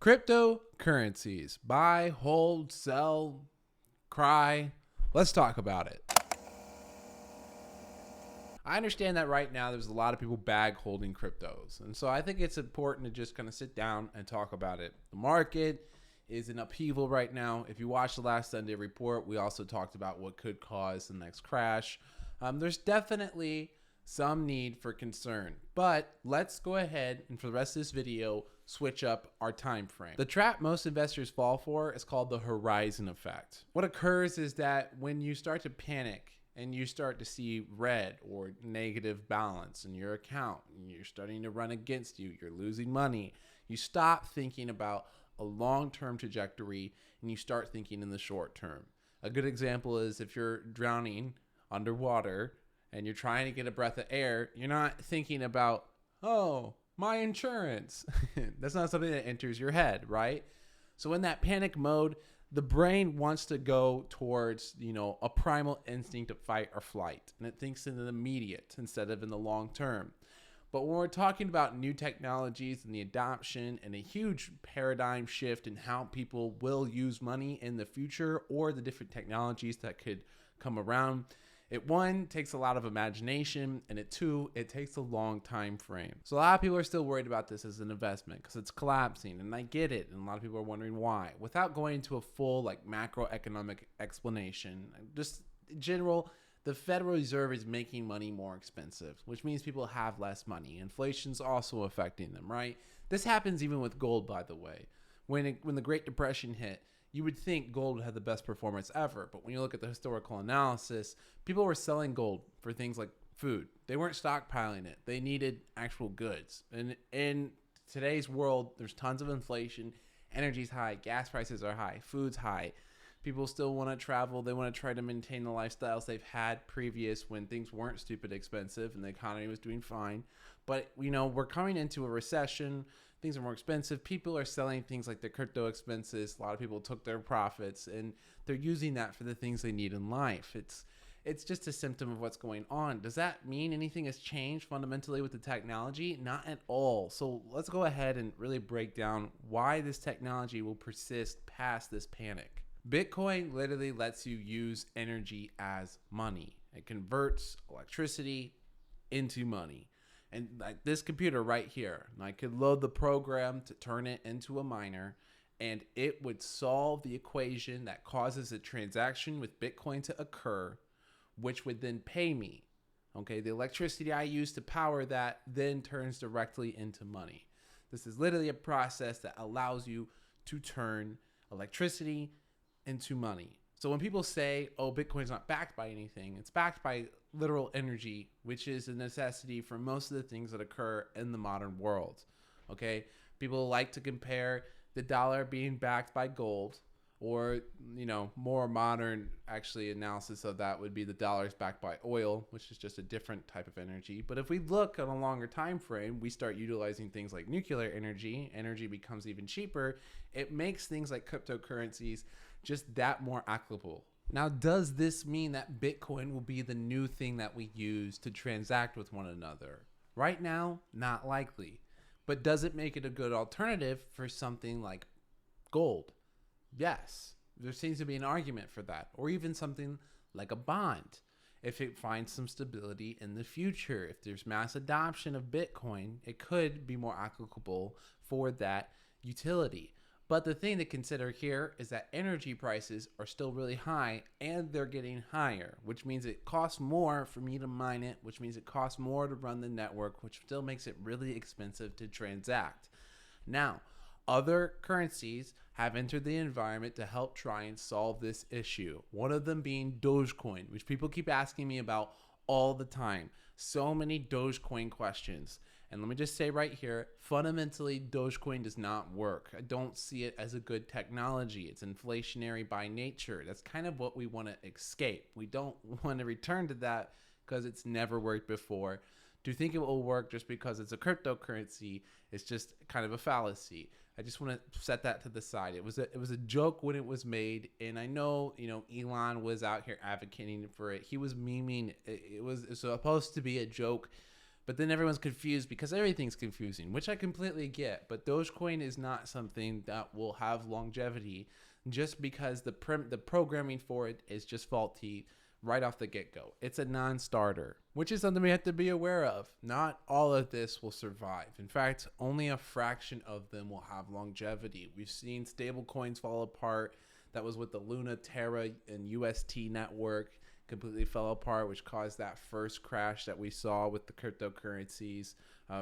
Cryptocurrencies. Buy, hold, sell, cry. Let's talk about it. I understand that right now there's a lot of people bag holding cryptos. And so I think it's important to just kind of sit down and talk about it. The market is in upheaval right now. If you watched the last Sunday report, we also talked about what could cause the next crash. There's definitely some need for concern, but let's go ahead and for the rest of this video, switch up our time frame. The trap most investors fall for is called the horizon effect. What occurs is that when you start to panic and you start to see red or negative balance in your account, and you're starting to run against you, you're losing money, you stop thinking about a long-term trajectory and you start thinking in the short term. A good example is if you're drowning underwater and you're trying to get a breath of air, you're not thinking about, oh, my insurance. That's not something that enters your head, right? So in that panic mode, the brain wants to go towards, a primal instinct of fight or flight. And it thinks in the immediate instead of in the long term. But when we're talking about new technologies and the adoption and a huge paradigm shift in how people will use money in the future or the different technologies that could come around, it one takes a lot of imagination, and it takes a long time frame. So a lot of people are still worried about this as an investment because it's collapsing, and I get it, and a lot of people are wondering why. Without going into a full macroeconomic explanation, just in general, the Federal Reserve is making money more expensive, which means people have less money. Inflation's also affecting them, right? This happens even with gold, by the way. When the Great Depression hit, you would think gold had the best performance ever. But when you look at the historical analysis, people were selling gold for things like food. They weren't stockpiling it. They needed actual goods. And in today's world, there's tons of inflation. Energy's high. Gas prices are high. Food's high. People still want to travel. They want to try to maintain the lifestyles they've had previous when things weren't stupid expensive and the economy was doing fine. But, we're coming into a recession. Things are more expensive. People are selling things like their crypto expenses. A lot of people took their profits and they're using that for the things they need in life. It's just a symptom of what's going on. Does that mean anything has changed fundamentally with the technology? Not at all. So let's go ahead and really break down why this technology will persist past this panic. Bitcoin literally lets you use energy as money. It converts electricity into money. And like this computer right here, I could load the program to turn it into a miner, and it would solve the equation that causes a transaction with Bitcoin to occur, which would then pay me. Okay, the electricity I use to power that then turns directly into money. This is literally a process that allows you to turn electricity into money. So when people say, oh, Bitcoin's not backed by anything, it's backed by literal energy, which is a necessity for most of the things that occur in the modern world. Okay? People like to compare the dollar being backed by gold, or, more modern actually analysis of that would be the dollar's backed by oil, which is just a different type of energy. But if we look on a longer time frame, we start utilizing things like nuclear energy becomes even cheaper. It makes things like cryptocurrencies just that more applicable. Now, does this mean that Bitcoin will be the new thing that we use to transact with one another? Right now, not likely. But does it make it a good alternative for something like gold? Yes. There seems to be an argument for that. Or even something like a bond. If it finds some stability in the future, if there's mass adoption of Bitcoin, it could be more applicable for that utility. But the thing to consider here is that energy prices are still really high and they're getting higher, which means it costs more for me to mine it, which means it costs more to run the network, which still makes it really expensive to transact. Now, other currencies have entered the environment to help try and solve this issue. One of them being Dogecoin, which people keep asking me about all the time. So many Dogecoin questions. And let me just say right here, fundamentally, Dogecoin does not work. I don't see it as a good technology. It's inflationary by nature. That's kind of what we want to escape. We don't want to return to that because it's never worked before. To think it will work just because it's a cryptocurrency is just kind of a fallacy. I just want to set that to the side. It was a joke when it was made, and I know Elon was out here advocating for it. He was memeing. It was supposed to be a joke But then everyone's confused because everything's confusing, which I completely get. But Dogecoin is not something that will have longevity just because the programming for it is just faulty right off the get-go. It's a non-starter, which is something we have to be aware of. Not all of this will survive. In fact, only a fraction of them will have longevity. We've seen stable coins fall apart. That was with the Luna, Terra, and UST network completely fell apart, which caused that first crash that we saw with the cryptocurrencies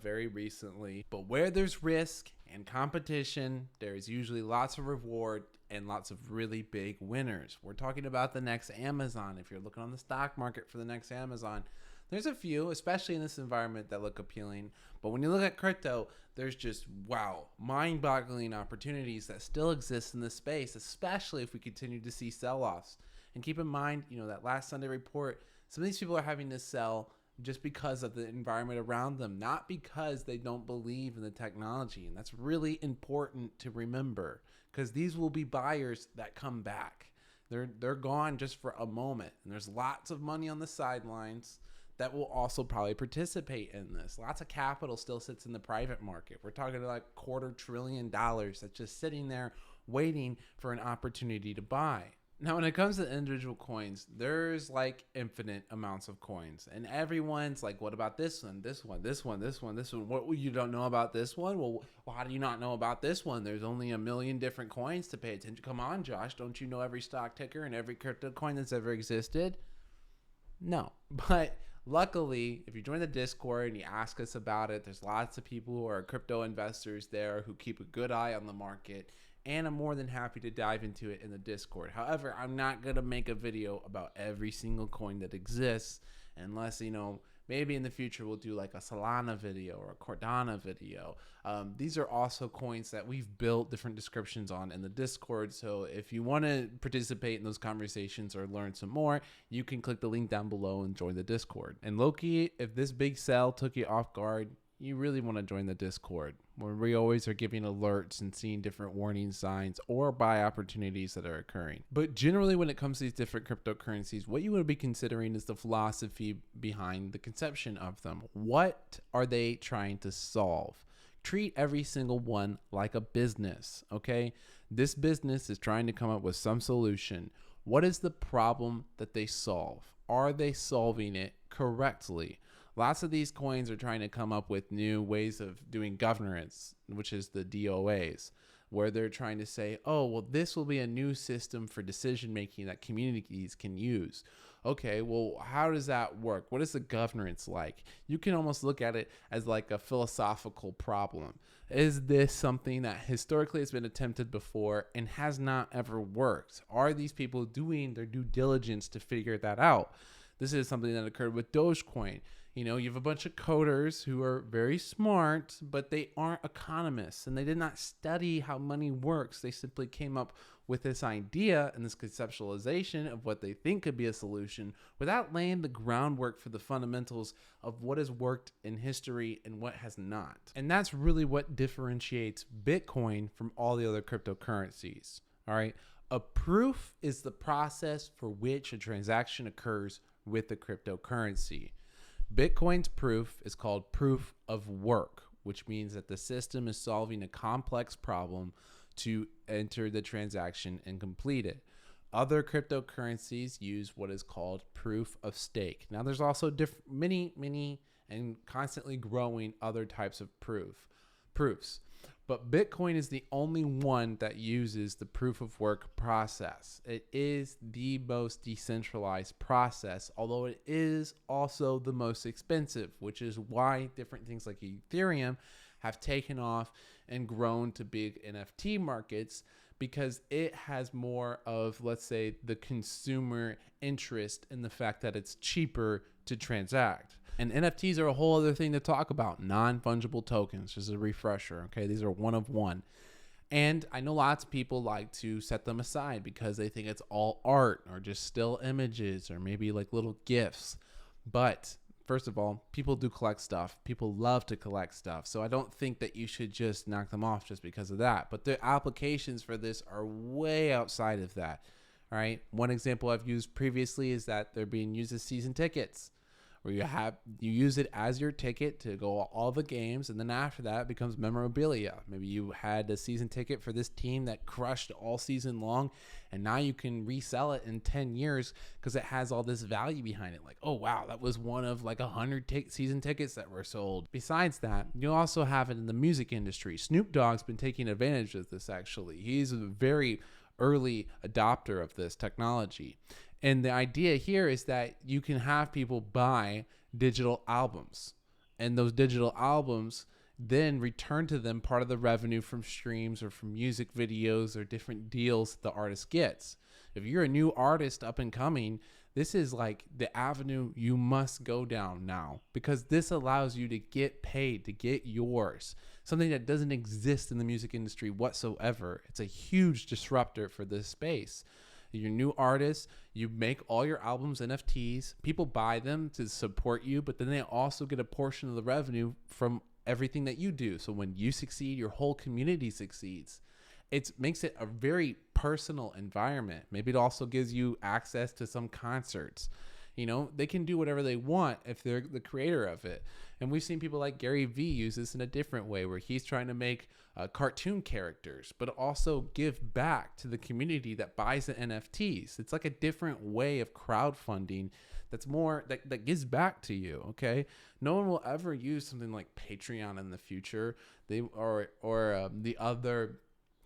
very recently. But where there's risk and competition, there's usually lots of reward and lots of really big winners. We're talking about the next Amazon. If you're looking on the stock market for the next Amazon, there's a few, especially in this environment, that look appealing. But when you look at crypto, there's just, wow, mind-boggling opportunities that still exist in this space, especially if we continue to see sell-offs. And keep in mind, that last Sunday report, some of these people are having to sell just because of the environment around them, not because they don't believe in the technology. And that's really important to remember, because these will be buyers that come back. They're gone just for a moment. And there's lots of money on the sidelines that will also probably participate in this. Lots of capital still sits in the private market. We're talking like $250 billion that's just sitting there waiting for an opportunity to buy. Now, when it comes to individual coins, there's like infinite amounts of coins, and everyone's like, what about this one, this one, this one, this one, this one? What, you don't know about this one? Well, how do you not know about this one? There's only a million different coins to pay attention. Come on, Josh, don't you know every stock ticker and every crypto coin that's ever existed? No, but luckily, if you join the Discord and you ask us about it, there's lots of people who are crypto investors there who keep a good eye on the market, and I'm more than happy to dive into it in the Discord. However, I'm not going to make a video about every single coin that exists unless, maybe in the future we'll do like a Solana video or a Cardano video. These are also coins that we've built different descriptions on in the Discord. So if you want to participate in those conversations or learn some more, you can click the link down below and join the Discord. And Loki, if this big sell took you off guard, you really want to join the Discord, where we always are giving alerts and seeing different warning signs or buy opportunities that are occurring. But generally, when it comes to these different cryptocurrencies, what you want to be considering is the philosophy behind the conception of them. What are they trying to solve? Treat every single one like a business, okay? This business is trying to come up with some solution. What is the problem that they solve? Are they solving it correctly? Lots of these coins are trying to come up with new ways of doing governance, which is the DOAs, where they're trying to say, oh, well, this will be a new system for decision making that communities can use. Okay, well, how does that work? What is the governance like? You can almost look at it as like a philosophical problem. Is this something that historically has been attempted before and has not ever worked? Are these people doing their due diligence to figure that out? This is something that occurred with Dogecoin. You have a bunch of coders who are very smart, but they aren't economists, and they did not study how money works. They simply came up with this idea and this conceptualization of what they think could be a solution without laying the groundwork for the fundamentals of what has worked in history and what has not. And that's really what differentiates Bitcoin from all the other cryptocurrencies. All right. A proof is the process for which a transaction occurs with the cryptocurrency. Bitcoin's proof is called proof of work, which means that the system is solving a complex problem to enter the transaction and complete it. Other cryptocurrencies use what is called proof of stake. Now, there's also many and constantly growing other types of proofs. But Bitcoin is the only one that uses the proof of work process. It is the most decentralized process, although it is also the most expensive, which is why different things like Ethereum have taken off and grown to big NFT markets, because it has more of, let's say, the consumer interest in the fact that it's cheaper to transact. And NFTs are a whole other thing to talk about. Non-fungible tokens, just a refresher. Okay, these are one of one. And I know lots of people like to set them aside because they think it's all art or just still images or maybe like little GIFs. But first of all, people do collect stuff. People love to collect stuff. So I don't think that you should just knock them off just because of that. But the applications for this are way outside of that. All right. One example I've used previously is that they're being used as season tickets. where you use it as your ticket to go all the games, and then after that it becomes memorabilia. Maybe you had a season ticket for this team that crushed all season long, and now you can resell it in 10 years because it has all this value behind it. Like, oh wow, that was one of like 100 season tickets that were sold. Besides that, you also have it in the music industry. Snoop Dogg's been taking advantage of this. Actually, he's a very early adopter of this technology. And the idea here is that you can have people buy digital albums, and those digital albums then return to them part of the revenue from streams or from music videos or different deals that the artist gets. If you're a new artist up and coming, this is like the avenue you must go down now, because this allows you to get paid, to get yours, something that doesn't exist in the music industry whatsoever. It's a huge disruptor for this space. You're a new artist, you make all your albums NFTs, people buy them to support you, but then they also get a portion of the revenue from everything that you do. So when you succeed, your whole community succeeds. It makes it a very personal environment. Maybe it also gives you access to some concerts. You know, they can do whatever they want if they're the creator of it. And we've seen people like Gary Vee use this in a different way, where he's trying to make cartoon characters, but also give back to the community that buys the NFTs. It's like a different way of crowdfunding that's more, that gives back to you, okay? No one will ever use something like Patreon in the future. They or the other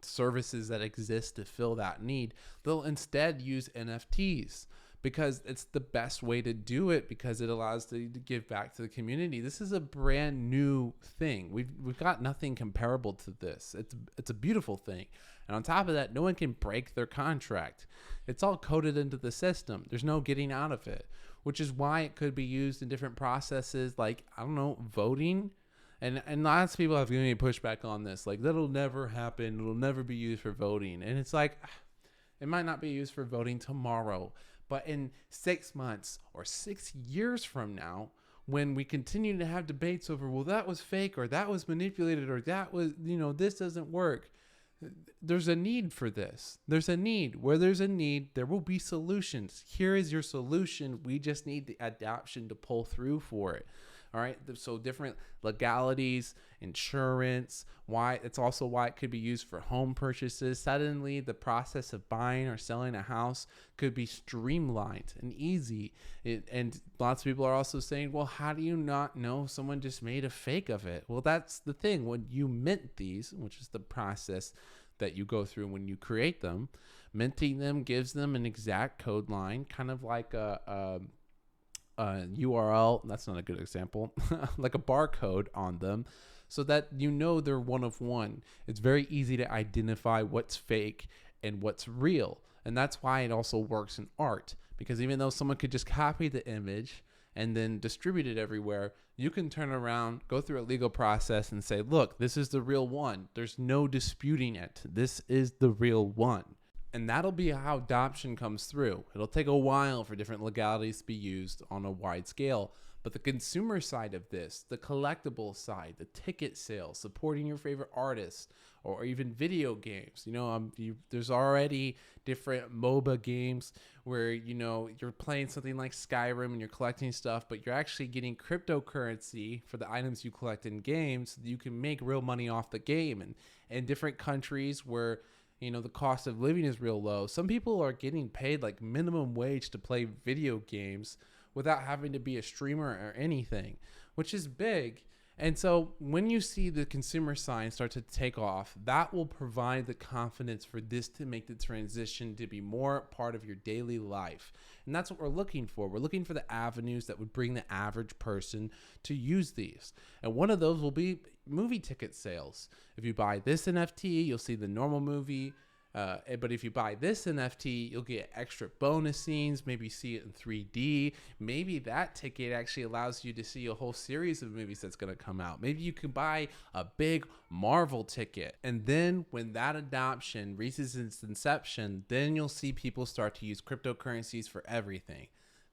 services that exist to fill that need. They'll instead use NFTs, because it's the best way to do it, because it allows you to give back to the community. This is a brand new thing. We've got nothing comparable to this. It's a beautiful thing. And on top of that, no one can break their contract. It's all coded into the system. There's no getting out of it, which is why it could be used in different processes, like, I don't know, voting. And lots of people have given me pushback on this. Like, that'll never happen. It'll never be used for voting. And it's like, it might not be used for voting tomorrow, but in 6 months or 6 years from now, when we continue to have debates over, well, that was fake, or that was manipulated, or that was, this doesn't work. There's a need for this. There's a need. Where there's a need, there will be solutions. Here is your solution. We just need the adoption to pull through for it. All right. So different legalities, insurance, it's also why it could be used for home purchases. Suddenly the process of buying or selling a house could be streamlined and easy. And lots of people are also saying, well, how do you not know someone just made a fake of it? Well, that's the thing. When you mint these, which is the process that you go through when you create them, minting them gives them an exact code line, kind of like a URL, that's not a good example, like a barcode on them, so that they're one of one. It's very easy to identify what's fake and what's real. And that's why it also works in art, because even though someone could just copy the image and then distribute it everywhere, you can turn around, go through a legal process and say, look, this is the real one. There's no disputing it. This is the real one. And that'll be how adoption comes through. It'll take a while for different legalities to be used on a wide scale. But the consumer side of this, the collectible side, the ticket sales, supporting your favorite artists, or even video games. There's already different MOBA games where, you're playing something like Skyrim and you're collecting stuff, but you're actually getting cryptocurrency for the items you collect in games so that you can make real money off the game. And in different countries where the cost of living is real low, some people are getting paid like minimum wage to play video games without having to be a streamer or anything, which is big. And so when you see the consumer sign start to take off, that will provide the confidence for this to make the transition to be more part of your daily life. And that's what we're looking for. We're looking for the avenues that would bring the average person to use these. And one of those will be movie ticket sales. If you buy this NFT, you'll see the normal movie. But if you buy this NFT, you'll get extra bonus scenes, maybe see it in 3D. Maybe that ticket actually allows you to see a whole series of movies that's going to come out. Maybe you can buy a big Marvel ticket. And then when that adoption reaches its inception, then you'll see people start to use cryptocurrencies for everything.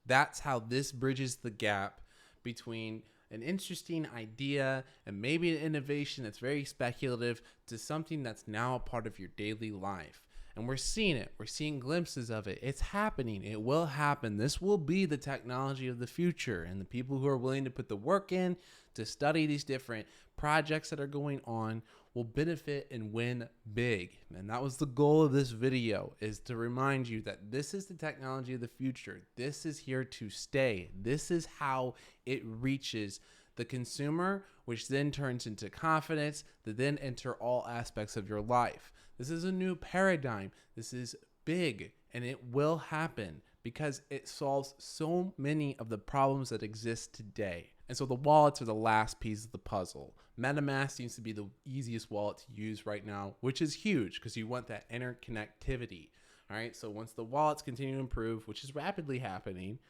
That's how this bridges the gap between an interesting idea and maybe an innovation that's very speculative to something that's now a part of your daily life. And we're seeing it. We're seeing glimpses of it. It's happening. It will happen. This will be the technology of the future. And the people who are willing to put the work in to study these different projects that are going on will benefit and win big. And that was the goal of this video, is to remind you that this is the technology of the future. This is here to stay. This is how it reaches the consumer, which then turns into confidence that then enter all aspects of your life. This is a new paradigm. This is big, and it will happen because it solves so many of the problems that exist today. And so the wallets are the last piece of the puzzle. MetaMask seems to be the easiest wallet to use right now, which is huge because you want that interconnectivity. All right, so once the wallets continue to improve, which is rapidly happening,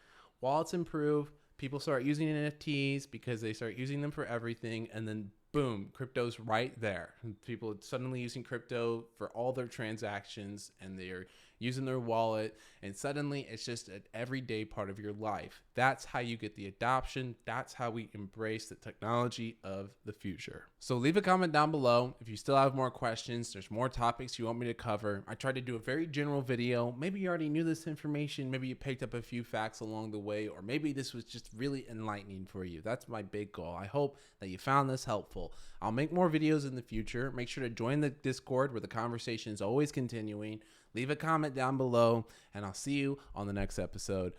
wallets improve, people start using NFTs because they start using them for everything, and then boom, crypto's right there. People are suddenly using crypto for all their transactions, and they're using their wallet, and suddenly it's just an everyday part of your life. That's how you get the adoption. That's how we embrace the technology of the future. So leave a comment down below if you still have more questions. There's more topics you want me to cover. I tried to do a very general video. Maybe you already knew this information. Maybe you picked up a few facts along the way, or maybe this was just really enlightening for you. That's my big goal. I hope that you found this helpful. I'll make more videos in the future. Make sure to join the Discord where the conversation is always continuing. Leave a comment down below, and I'll see you on the next episode.